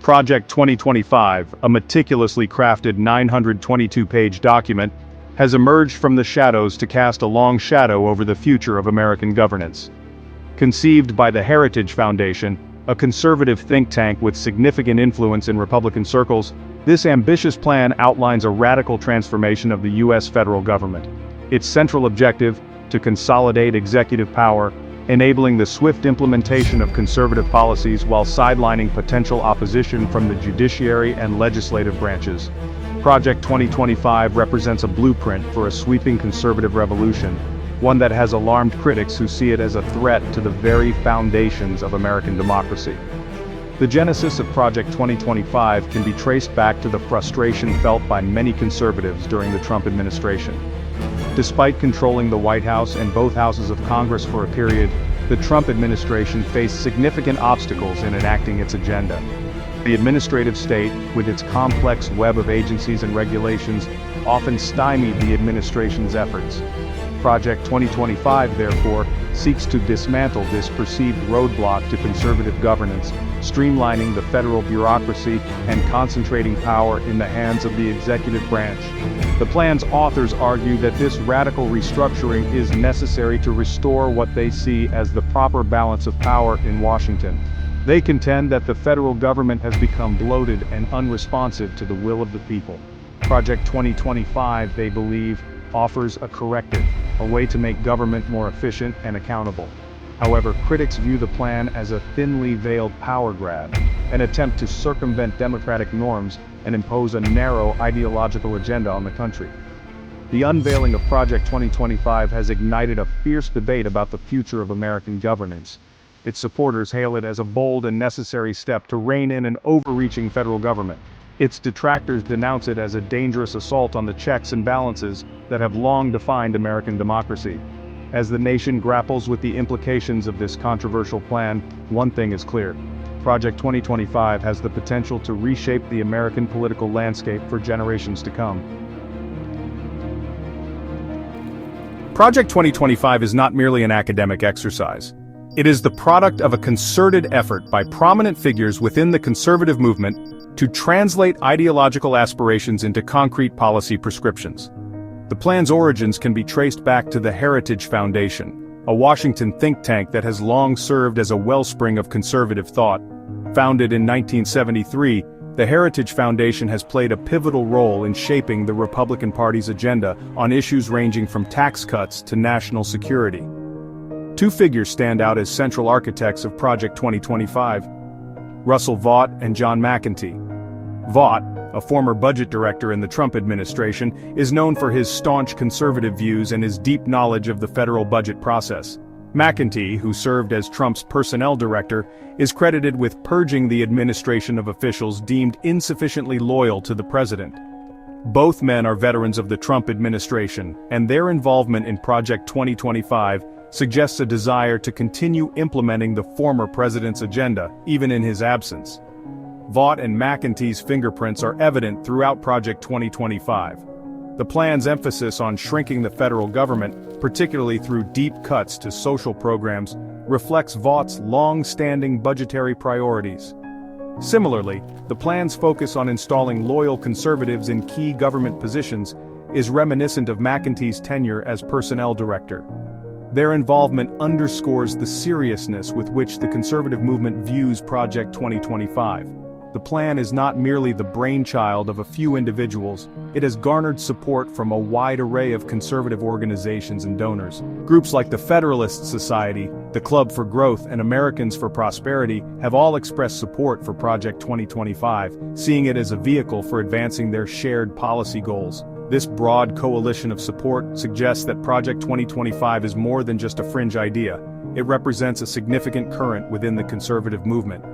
Project 2025, a meticulously crafted 922-page document, has emerged from the shadows to cast a long shadow over the future of American governance. Conceived by the Heritage Foundation, a conservative think tank with significant influence in Republican circles, this ambitious plan outlines a radical transformation of the U.S. federal government. Its central objective, to consolidate executive power, enabling the swift implementation of conservative policies while sidelining potential opposition from the judiciary and legislative branches. Project 2025 represents a blueprint for a sweeping conservative revolution, one that has alarmed critics who see it as a threat to the very foundations of American democracy. The genesis of Project 2025 can be traced back to the frustration felt by many conservatives during the Trump administration. Despite controlling the White House and both houses of Congress for a period, the Trump administration faced significant obstacles in enacting its agenda. The administrative state, with its complex web of agencies and regulations, often stymied the administration's efforts. Project 2025, therefore, seeks to dismantle this perceived roadblock to conservative governance, streamlining the federal bureaucracy and concentrating power in the hands of the executive branch. The plan's authors argue that this radical restructuring is necessary to restore what they see as the proper balance of power in Washington. They contend that the federal government has become bloated and unresponsive to the will of the people. Project 2025, they believe, offers a corrective, a way to make government more efficient and accountable. However, critics view the plan as a thinly veiled power grab, an attempt to circumvent democratic norms and impose a narrow ideological agenda on the country. The unveiling of Project 2025 has ignited a fierce debate about the future of American governance. Its supporters hail it as a bold and necessary step to rein in an overreaching federal government. Its detractors denounce it as a dangerous assault on the checks and balances that have long defined American democracy. As the nation grapples with the implications of this controversial plan, one thing is clear. Project 2025 has the potential to reshape the American political landscape for generations to come. Project 2025 is not merely an academic exercise. It is the product of a concerted effort by prominent figures within the conservative movement to translate ideological aspirations into concrete policy prescriptions. The plan's origins can be traced back to the Heritage Foundation, a Washington think tank that has long served as a wellspring of conservative thought. Founded in 1973, the Heritage Foundation has played a pivotal role in shaping the Republican Party's agenda on issues ranging from tax cuts to national security. Two figures stand out as central architects of Project 2025: Russell Vought and John McEntee. Vought, a former budget director in the Trump administration, is known for his staunch conservative views and his deep knowledge of the federal budget process. McEntee, who served as Trump's personnel director, is credited with purging the administration of officials deemed insufficiently loyal to the president. Both men are veterans of the Trump administration, and their involvement in Project 2025 suggests a desire to continue implementing the former president's agenda, even in his absence. Vought and McEntee's fingerprints are evident throughout Project 2025. The plan's emphasis on shrinking the federal government, particularly through deep cuts to social programs, reflects Vaught's long-standing budgetary priorities. Similarly, the plan's focus on installing loyal conservatives in key government positions is reminiscent of McEntee's tenure as personnel director. Their involvement underscores the seriousness with which the conservative movement views Project 2025. The plan is not merely the brainchild of a few individuals, it has garnered support from a wide array of conservative organizations and donors. Groups like the Federalist Society, the Club for Growth, and Americans for Prosperity have all expressed support for Project 2025, seeing it as a vehicle for advancing their shared policy goals. This broad coalition of support suggests that Project 2025 is more than just a fringe idea. It represents a significant current within the conservative movement.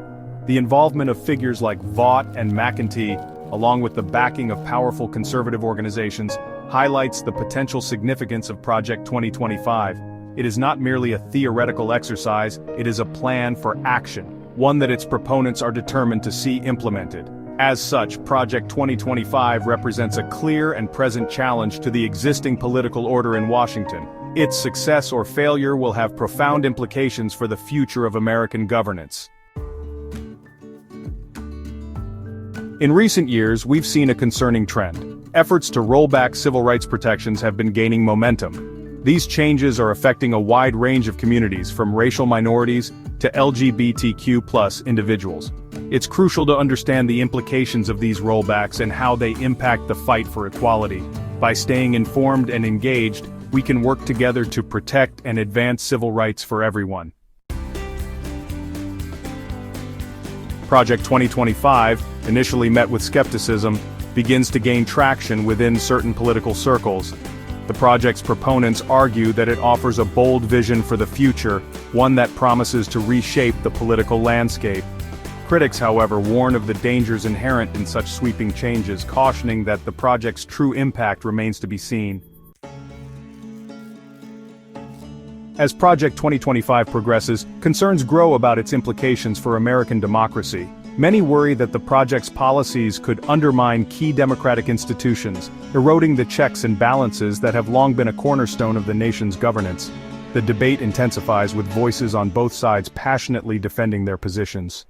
The involvement of figures like Vought and McEntee, along with the backing of powerful conservative organizations, highlights the potential significance of Project 2025. It is not merely a theoretical exercise, it is a plan for action, one that its proponents are determined to see implemented. As such, Project 2025 represents a clear and present challenge to the existing political order in Washington. Its success or failure will have profound implications for the future of American governance. In recent years, we've seen a concerning trend. Efforts to roll back civil rights protections have been gaining momentum. These changes are affecting a wide range of communities, from racial minorities to LGBTQ+ individuals. It's crucial to understand the implications of these rollbacks and how they impact the fight for equality. By staying informed and engaged, we can work together to protect and advance civil rights for everyone. Project 2025, initially met with skepticism, begins to gain traction within certain political circles. The project's proponents argue that it offers a bold vision for the future, one that promises to reshape the political landscape. Critics, however, warn of the dangers inherent in such sweeping changes, cautioning that the project's true impact remains to be seen. As Project 2025 progresses, concerns grow about its implications for American democracy. Many worry that the project's policies could undermine key democratic institutions, eroding the checks and balances that have long been a cornerstone of the nation's governance. The debate intensifies, with voices on both sides passionately defending their positions.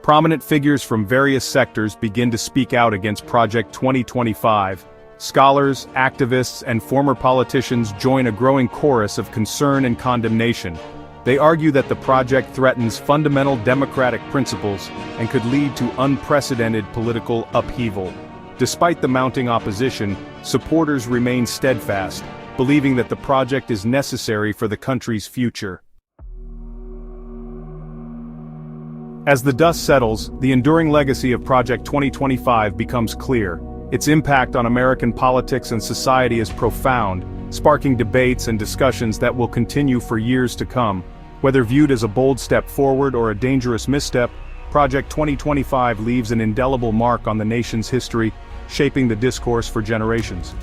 Prominent figures from various sectors begin to speak out against Project 2025. Scholars, activists, and former politicians join a growing chorus of concern and condemnation. They argue that the project threatens fundamental democratic principles and could lead to unprecedented political upheaval. Despite the mounting opposition, supporters remain steadfast, believing that the project is necessary for the country's future. As the dust settles, the enduring legacy of Project 2025 becomes clear. Its impact on American politics and society is profound, sparking debates and discussions that will continue for years to come. Whether viewed as a bold step forward or a dangerous misstep, Project 2025 leaves an indelible mark on the nation's history, shaping the discourse for generations.